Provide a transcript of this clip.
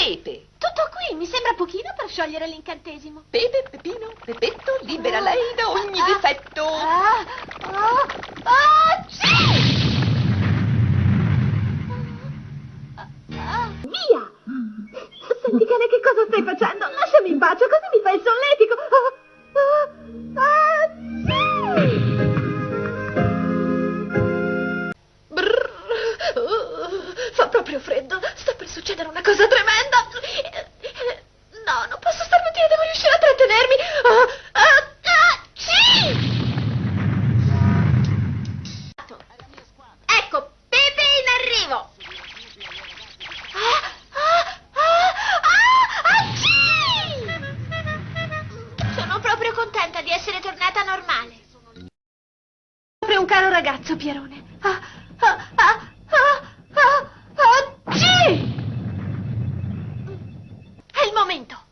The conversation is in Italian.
Pepe. Tutto qui, mi sembra pochino per sciogliere l'incantesimo. Pepe, Pepino, Pepetto, libera lei da ogni difetto. Sì! Via! Senti, cane, che cosa stai facendo? Lasciami in pace, così mi fai il solletico. Fa proprio freddo. Sta per succedere una cosa tremenda. No, non posso starmi qui, devo riuscire a trattenermi. Sì! Ecco, Pepe in arrivo. Sono proprio contenta di essere tornata normale. Proprio un caro ragazzo, Pierone. Sì! È il momento.